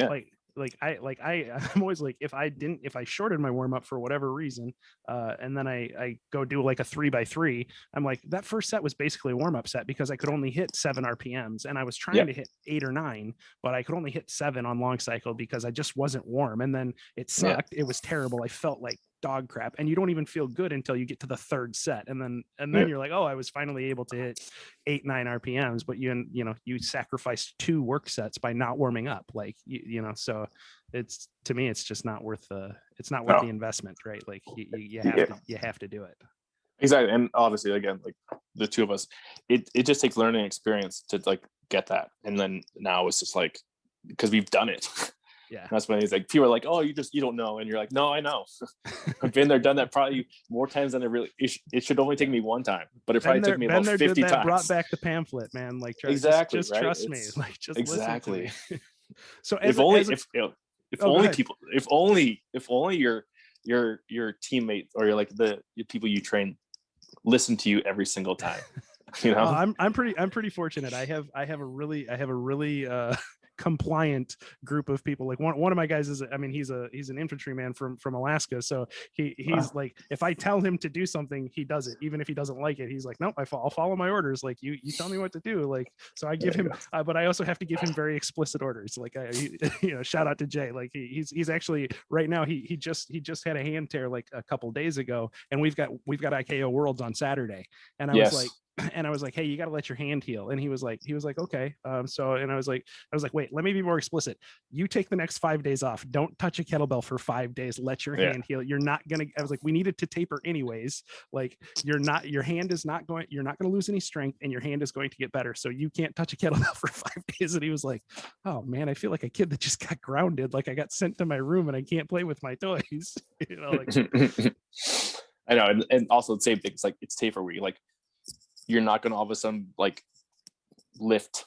always like, if I shorted my warm up for whatever reason, and then I go do like a 3x3, I'm like, that first set was basically a warm up set because I could only hit 7 RPMs and I was trying to hit 8 or 9, but I could only hit 7 on long cycle because I just wasn't warm. And then it sucked. It was terrible. I felt like dog crap, and you don't even feel good until you get to the third set, and then you're like, oh, I was finally able to hit 8-9 RPMs, but you sacrificed 2 work sets by not warming up, like so it's, to me, it's just not worth the investment, right? Like you have to do it. Exactly. And obviously, again, like the two of us, it just takes learning experience to like get that, and then now it's just like, because we've done it. Yeah. That's when he's like, people are like, oh, you don't know. And you're like, no, I know. I've been there, done that probably more times than it should only take me one time. But it probably took me about 50 times. Brought back the pamphlet, man. Like, exactly. Just right? trust me. Like, just exactly. Listen to me. So if only your teammates or your people you train listen to you every single time. I'm pretty fortunate. I have a really compliant group of people. Like one of my guys he's an infantryman from Alaska, so he's like, if I tell him to do something, he does it, even if he doesn't like it. He's like, nope, I'll follow my orders. Like you tell me what to do. Like, so I give him but I also have to give him very explicit orders. Like shout out to Jay. Like he's actually right now he just had a hand tear like a couple days ago, and we've got IKO Worlds on Saturday, and I was like, hey, you got to let your hand heal. And he was like, okay. I was like, wait, let me be more explicit. You take the next 5 days off. Don't touch a kettlebell for 5 days. Let your hand heal. You're not going to, I was like, we needed to taper anyways. Like you're not going to lose any strength, and your hand is going to get better. So you can't touch a kettlebell for 5 days. And he was like, oh man, I feel like a kid that just got grounded. Like I got sent to my room and I can't play with my toys. I know. And also the same thing. It's like, it's taper week. Like, you're not going to all of a sudden like lift.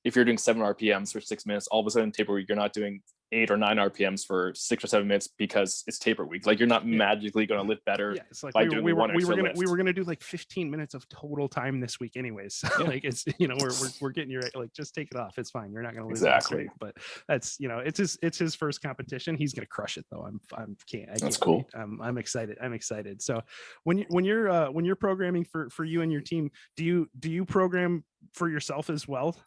If you're doing 7 RPMs for 6 minutes, all of a sudden taper week, you're not doing 8 or 9 RPMs for 6 or 7 minutes because it's taper week. Like, you're not magically going to lift better. Yeah, it's like by we doing were one extra lift. we were gonna do like 15 minutes of total time this week anyways. So like, it's, you know, we're getting you right. Like, just take it off. It's fine. You're not gonna lose exactly. but that's, you know, it's his first competition. He's gonna crush it though. I can't That's cool. wait. I'm excited. So when you're programming for you and your team, do you program for yourself as well?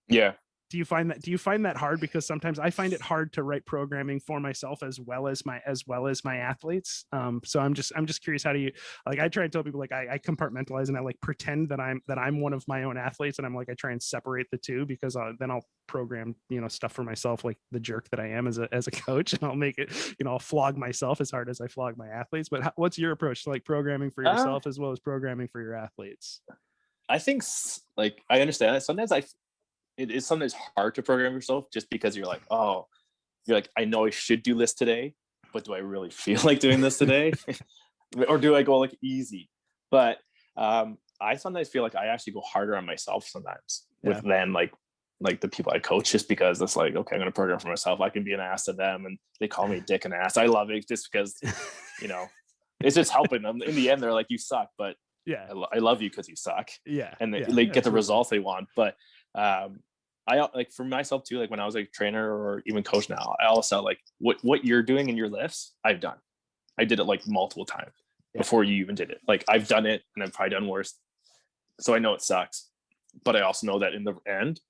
Yeah. Do you find that hard? Because sometimes I find it hard to write programming for myself as well as my athletes. So I'm just curious, how do you, like, I try and tell people, like, I compartmentalize and I like pretend that I'm one of my own athletes, and I'm like, I try and separate the two, because then I'll program, you know, stuff for myself, like the jerk that I am as a coach, and I'll make it, you know, I'll flog myself as hard as I flog my athletes. But what's your approach to like programming for yourself as well as programming for your athletes? I think, like, I understand that sometimes it is sometimes hard to program yourself, just because you're like, I know I should do this today, but do I really feel like doing this today? Or do I go like easy? But I sometimes feel like I actually go harder on myself sometimes with than like the people I coach, just because it's like, okay, I'm going to program for myself. I can be an ass to them, and they call me dick and ass. I love it just because, you know, it's just helping them. In the end, they're like, you suck, but yeah, I love you because you suck. Yeah. And they get the results they want. But I like, for myself too, like when I was a trainer or even coach now, I always felt like what you're doing in your lifts, I've done. I did it like multiple times before you even did it. Like, I've done it and I've probably done worse. So I know it sucks, but I also know that in the end,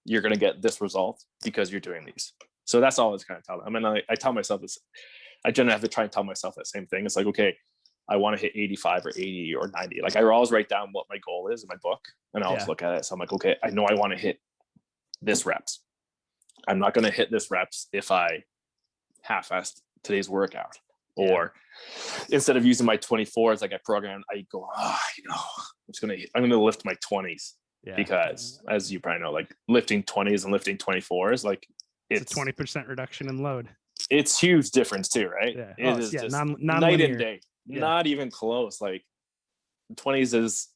you're going to get this result because you're doing these. So that's all I was kind of telling them. I mean, I tell myself this, I generally have to try and tell myself that same thing. It's like, okay, I want to hit 85 or 80 or 90. Like, I always write down what my goal is in my book, and I always look at it. So I'm like, okay, I know I want to hit this reps. I'm not going to hit this reps if I half-assed today's workout, or instead of using my 24s like I programmed, I go, you know, I'm going to lift my 20s, because as you probably know, like lifting 20s and lifting 24s, like it's a 20% reduction in load. It's huge difference too, right? Yeah. It is just night and day. Not even close. Like 20s is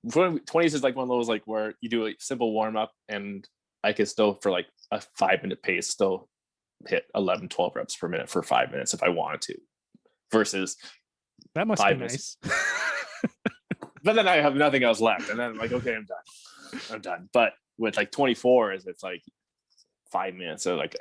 like one of those, like, where you do a simple warm up and I could still, for like a 5-minute pace, still hit 11, 12 reps per minute for 5 minutes if I wanted to, versus that must be nice. But then I have nothing else left, and then I'm like, okay, I'm done. But with like 24s, it's like 5 minutes, so like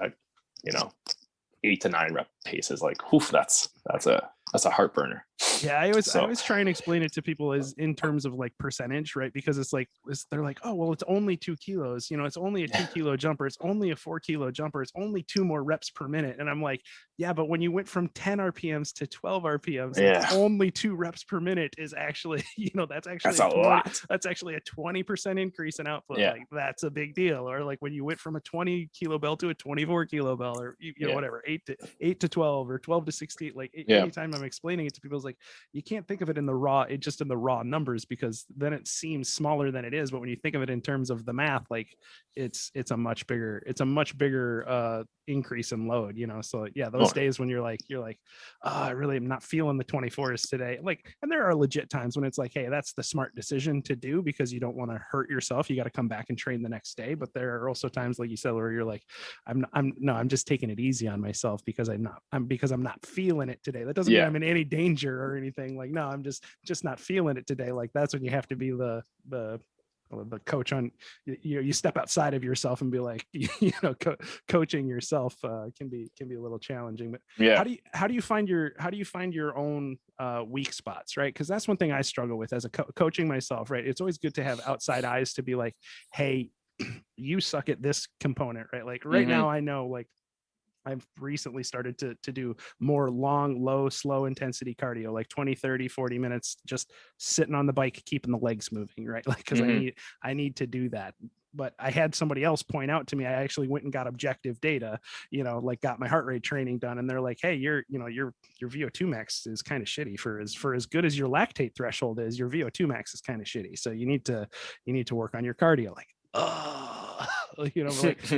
8 to 9 rep pace is like, oof, that's a heart burner. Yeah, I always try and explain it to people as in terms of like percentage, right? Because it's like, they're like, oh, well, it's only 2 kilos, you know, it's only a 2 kilo jumper, it's only a 4 kilo jumper, it's only 2 more reps per minute. And I'm like, yeah, but when you went from 10 RPMs to 12 RPMs, like, only 2 reps per minute is actually, you know, that's a lot. That's actually a 20% increase in output. Like, that's a big deal. Or like when you went from a 20 kilo bell to a 24 kilo bell, or you know, whatever, 8 to 12 or 12 to 16, like anytime I'm explaining it to people, it's like, you can't think of it in the raw numbers, because then it seems smaller than it is. But when you think of it in terms of the math, like it's a much bigger increase in load, you know? So yeah, those days when you're like, oh, I really am not feeling the 24s today. Like, and there are legit times when it's like, hey, that's the smart decision to do, because you don't want to hurt yourself. You got to come back and train the next day. But there are also times, like you said, where you're like, I'm just taking it easy on myself because I'm not feeling it today. That doesn't mean I'm in any danger or anything. Like, no, I'm just not feeling it today. Like, that's when you have to be the coach on, you step outside of yourself and be like, coaching yourself can be a little challenging. But how do you find your own weak spots, right? Because that's one thing I struggle with as a coaching myself, right? It's always good to have outside eyes to be like, hey, you suck at this component, right? Like now I know, like, I've recently started to do more long, low, slow intensity cardio, like 20, 30, 40 minutes, just sitting on the bike, keeping the legs moving, right? Like, cause I need to do that. But I had somebody else point out to me, I actually went and got objective data, like got my heart rate training done. And they're like, hey, your VO2 max is kind of shitty for as good as your lactate threshold is. Your VO2 max is kind of shitty. So you need to work on your cardio. Like, like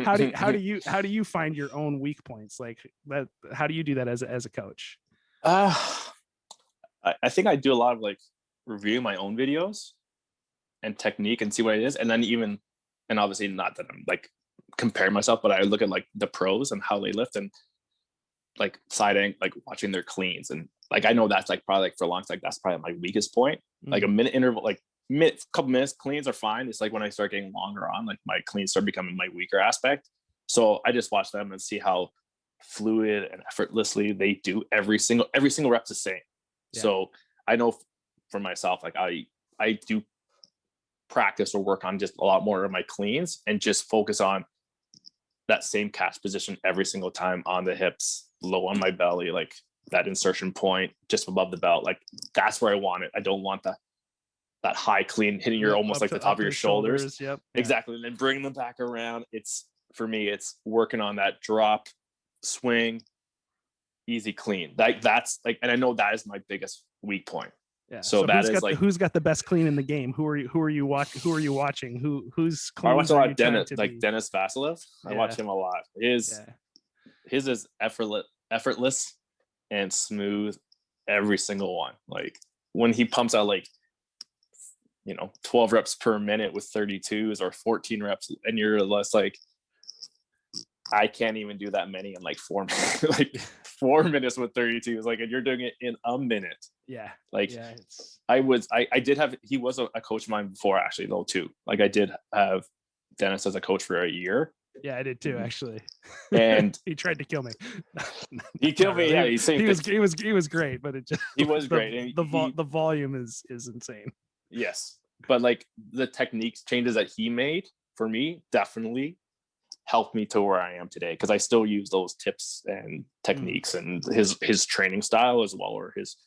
how do you find your own weak points? Like that, how do you do that as a coach? I think I do a lot of like reviewing my own videos and technique and see what it is. And then even, and obviously not that I'm like comparing myself, but I look at like the pros and how they lift and like like watching their cleans. And like, I know that's like probably like for long, like that's probably my weakest point. Like a minute interval, like couple minutes cleans are fine. It's like when I start getting longer on, like my cleans start becoming my weaker aspect. So I just watch them and see how fluid and effortlessly they do every single rep's the same. Yeah. So I know for myself, like I do practice or work on just a lot more of my cleans and just focus on that same catch position every single time on the hips, low on my belly, like that insertion point just above the belt. Like that's where I want it. I don't want that high clean hitting your almost like the top of your shoulders. Yep. Exactly. And then bring them back around. It's for me, it's working on that drop, swing, easy clean. That's like, and I know that is my biggest weak point. Yeah. So that is like, who's got the best clean in the game? Who are you watching? Who's clean? I watch a lot of Dennis Vasilev. I watch him a lot. His is effortless and smooth every single one. Like when he pumps out like 12 reps per minute with 32s or 14 reps, and you're less like, I can't even do that many in like 4 minutes. Like 4 minutes with 32s, like, and you're doing it in a minute. Yeah. Like I did have, he was a coach of mine before actually though too. Like I did have Dennis as a coach for a year. Yeah, I did too actually. And he tried to kill me. He killed me. Yeah, he was great, but it just he was great. The volume is insane. Yes, but like the techniques changes that he made for me definitely helped me to where I am today, because I still use those tips and techniques and his training style as well, or his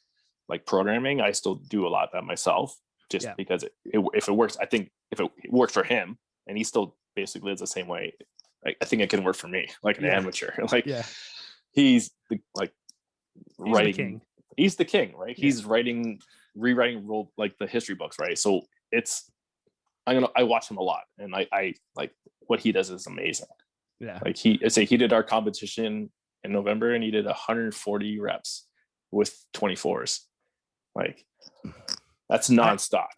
like programming. I still do a lot of that myself just because if it works, I think if it works for him and he still basically is the same way, I think it can work for me, like an amateur. Like he's writing king. He's the king, right? He's rewriting like the history books, right? So I watch him a lot, and I like what he does is amazing. Yeah. Like he did our competition in November and he did 140 reps with 24s. Like that's nonstop.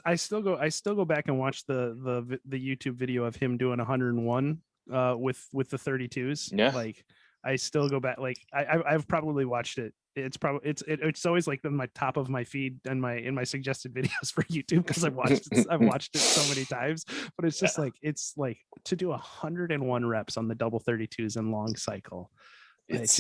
I still go back and watch the YouTube video of him doing 101 with the 32s. Yeah. Like I still go back. Like I've probably watched it. It's always like in my top of my feed and in my suggested videos for YouTube, because I've watched it so many times. But it's just like, it's like to do 101 reps on the double 32s in long cycle. It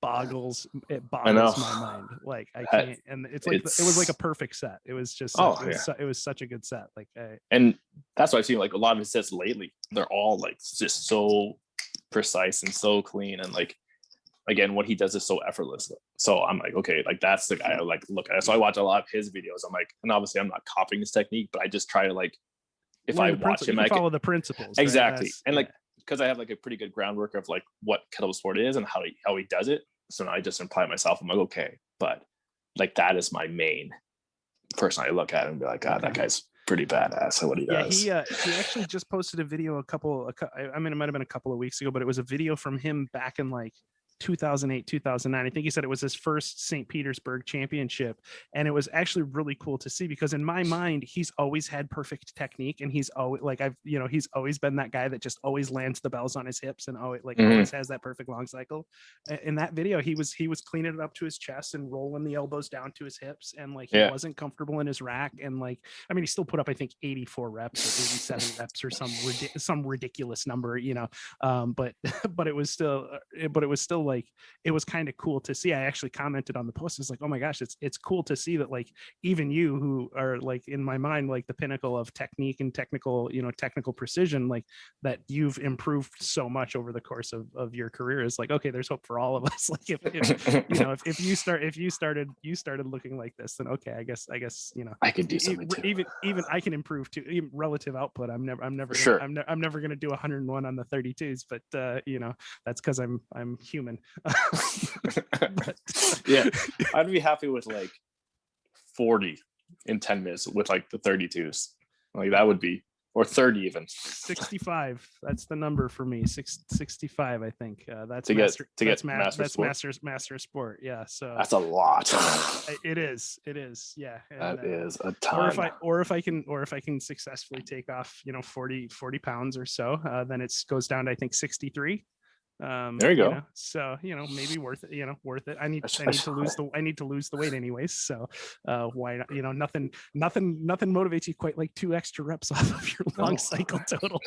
boggles my mind. Like I can't, and it's like it was like a perfect set. It was just it was such a good set. Like and that's what I've seen like a lot of his sets lately. They're all like just so precise and so clean, and like again, what he does is so effortless. So I'm like, okay, like that's the guy I like look at. So I watch a lot of his videos. I'm like, and obviously I'm not copying his technique, but I just try to like, if I watch him, I follow the principles. Exactly. Right? And like, because I have like a pretty good groundwork of like what kettlebell sport is and how he does it. So now I just apply myself. I'm like, okay, but like that is my main person I look at and be like, God, that guy's pretty badass at what he does. Yeah, he actually just posted a video I mean, it might have been a couple of weeks ago, but it was a video from him back in like 2008, 2009. I think he said it was his first St. Petersburg championship. And it was actually really cool to see, because in my mind, he's always had perfect technique. And he's always like, he's always been that guy that just always lands the bells on his hips and always always has that perfect long cycle. In that video, he was cleaning it up to his chest and rolling the elbows down to his hips. And like, he wasn't comfortable in his rack. And like, I mean, he still put up, I think 84 reps or 87 reps or some ridiculous number, but it was still like, it was kind of cool to see. I actually commented on the post. It's like, oh my gosh, it's cool to see that like even you, who are like in my mind like the pinnacle of technique and technical precision, like that you've improved so much over the course of your career. Is like, okay, there's hope for all of us. Like if you started looking like this, then okay, I guess I could do something too. Even I can improve too. Even relative output, I'm never going to do 101 on the 32s, but that's because I'm human. Yeah, I'd be happy with like 40 in 10 minutes with like the 32s. Like that would be or 30 even. 65. That's the number for me. 65. I think that's master sport. Yeah. So that's a lot. It is. Yeah. And, that is a ton. Or if I can successfully take off, 40 pounds or so, then it goes down to, I think, 63. There you go. So maybe worth it. I need to lose the weight anyways. So why not? Nothing motivates you quite like 2 extra reps off of your long cycle total.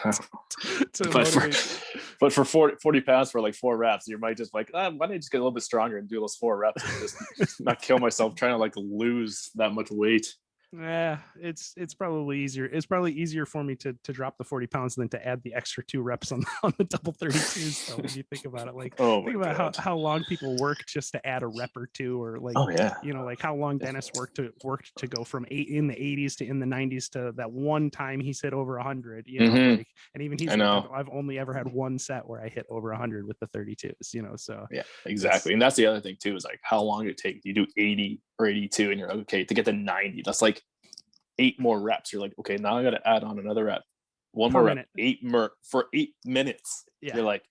But for 40 pounds for like 4 reps, you might just like, why don't I just get a little bit stronger and do those 4 reps and just not kill myself trying to like lose that much weight. Yeah, it's probably easier. It's probably easier for me to drop the 40 pounds than to add the extra 2 reps on the double 32s. So when you think about it, like think about how long people work just to add a rep or 2, or like, like how long Dennis worked to go from 8 in the 80s to in the 90s to that one time he's hit over 100. And even he's like, I've only ever had one set where I hit over 100 with the 32s. So yeah, exactly. And that's the other thing too, is like how long it takes. You do 80 or 82 and you're like, okay, to get to 90, that's like 8 more reps. You're like, okay, now I got to add on another rep, one more rep, 8 more for 8 minutes. Yeah. You're like,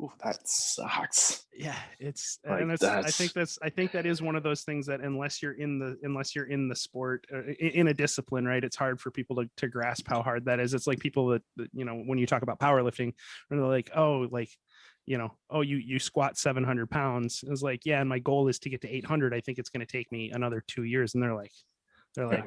ooh, that sucks. Yeah, it's like, and I think that is one of those things that unless you're in the sport, in a discipline, right, it's hard for people to grasp how hard that is. It's like people that when you talk about powerlifting, they're like, you squat 700 pounds. It's like, yeah, and my goal is to get to 800. I think it's going to take me another 2 years. And they're like,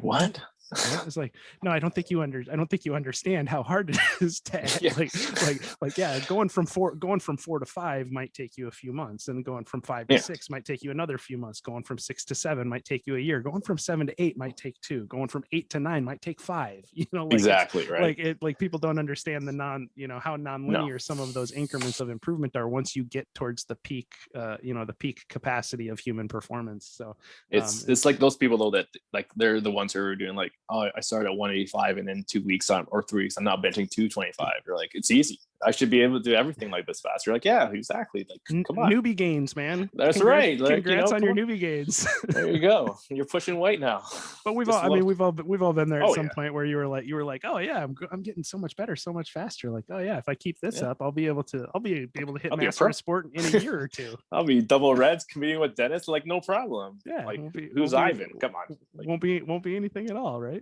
what? It's like, no, I don't think you understand how hard it is to going from 4 to 5 might take you a few months, and going from 5 to 6 might take you another few months. Going from 6 to 7 might take you a year. Going from 7 to 8 might take 2. Going from 8 to 9 might take 5. Exactly right. Like people don't understand how nonlinear some of those increments of improvement are once you get towards the peak, the peak capacity of human performance. So it's like those people though that like they're the ones who are doing like, oh, I started at 185 and in 2 weeks or 3 weeks I'm now benching 225. You're like, it's easy. I should be able to do everything like this fast. You're like, yeah, exactly. Like, come on, newbie gains, man. That's right. Like, congrats on your newbie gains. There you go. You're pushing weight now. But we've all been there at some point where you were like, oh yeah, I'm getting so much better, so much faster. Like, oh yeah, if I keep this up, I'll be able to hit master sport in a year or 2. I'll be double reds competing with Dennis, like no problem. Yeah, like who's Ivan? Come on, like, won't be anything at all, right?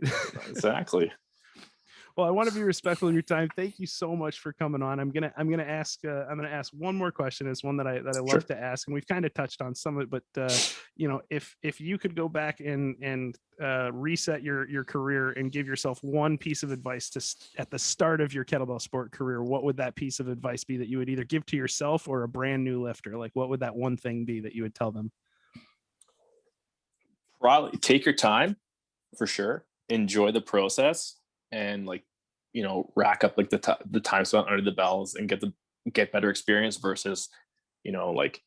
Exactly. Well, I want to be respectful of your time. Thank you so much for coming on. I'm gonna ask one more question. It's one that I love to ask, and we've kind of touched on some of it. But if you could go back and reset your career and give yourself one piece of advice at the start of your kettlebell sport career, what would that piece of advice be that you would either give to yourself or a brand new lifter? Like, what would that one thing be that you would tell them? Probably take your time, for sure. Enjoy the process. And like, rack up like the time spent under the bells and get better experience versus, like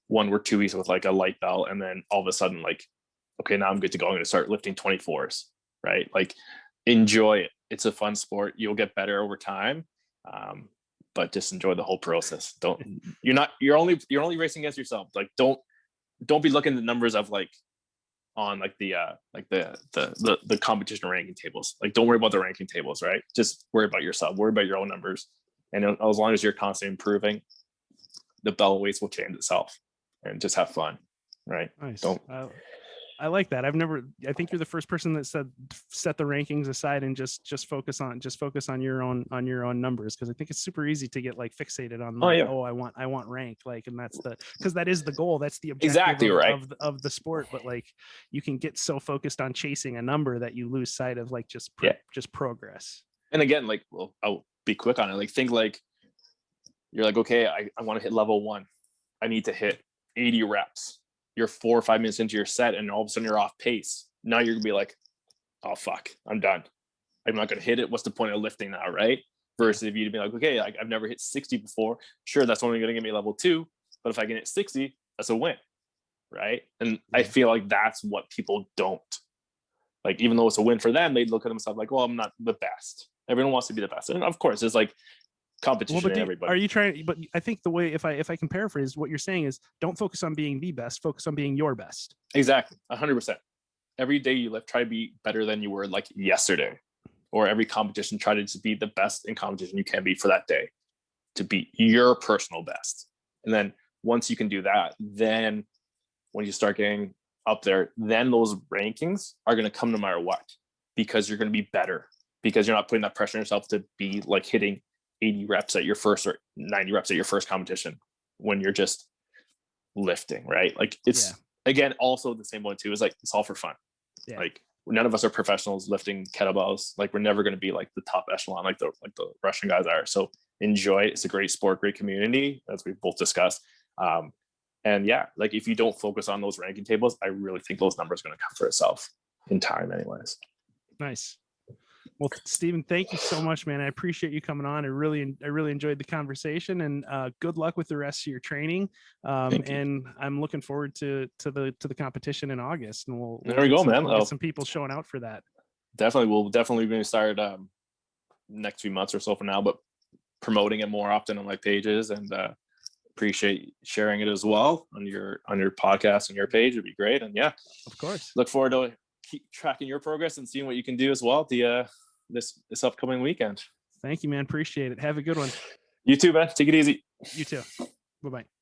1 or 2 weeks with like a light belt. And then all of a sudden, like, okay, now I'm good to go. I'm going to start lifting 24s, right? Like, enjoy it. It's a fun sport. You'll get better over time. But just enjoy the whole process. You're only racing against yourself. Like, don't be looking at the numbers of like, on like the competition ranking tables. Like, don't worry about the ranking tables, right? Just worry about yourself, worry about your own numbers. And as long as you're constantly improving, the bell weights will change itself, and just have fun, right? Nice. I like that. I think you're the first person that said set the rankings aside and just focus on your own numbers, because I think it's super easy to get like fixated on like, I want rank, like, and because that is the goal, that's the objective exactly right of the sport. But like, you can get so focused on chasing a number that you lose sight of like just progress. And again, like, well, I'll be quick on it. Like, think like you're like, okay, I want to hit level 1. I need to hit 80 reps. You're 4 or 5 minutes into your set and all of a sudden you're off pace. Now you're gonna be like, oh fuck, I'm done. I'm not gonna hit it. What's the point of lifting now, right? Versus if you'd be like, okay, I've never hit 60 before. Sure, that's only gonna give me level 2, but if I can hit 60, that's a win, right? And I feel like that's what people don't. Like, even though it's a win for them, they look at themselves like, well, I'm not the best. Everyone wants to be the best. And of course, it's like competition in everybody. Are you trying? But I think the way, if I can paraphrase, what you're saying is, don't focus on being the best, focus on being your best. Exactly, 100%. Every day you lift, try to be better than you were like yesterday. or every competition, try to just be the best in competition you can be for that day, to be your personal best. And then once you can do that, then when you start getting up there, then those rankings are going to come no matter what, because you're going to be better, because you're not putting that pressure on yourself to be like hitting 80 reps at your first or 90 reps at your first competition when you're just lifting, right? Like it's again, also the same one too, is like, it's all for fun. Like none of us are professionals lifting kettlebells. Like we're never going to be like the top echelon, like the Russian guys are. So enjoy it. It's a great sport, great community, as we've both discussed. And yeah, like if you don't focus on those ranking tables, I really think those numbers are going to come for itself in time anyways. Nice. Well, Steven, thank you so much, man. I appreciate you coming on. I really enjoyed the conversation, and good luck with the rest of your training. And I'm looking forward to the competition in August, and we'll there we go, man. We'll get some people showing out for that. We'll definitely be start next few months or so from now, but promoting it more often on my pages, and appreciate sharing it as well on your podcast and your page. Would be great. And yeah, of course, look forward to keep tracking your progress and seeing what you can do as well this upcoming weekend. Thank you, man. Appreciate it. Have a good one. You too, man. Take it easy. You too. Bye-bye.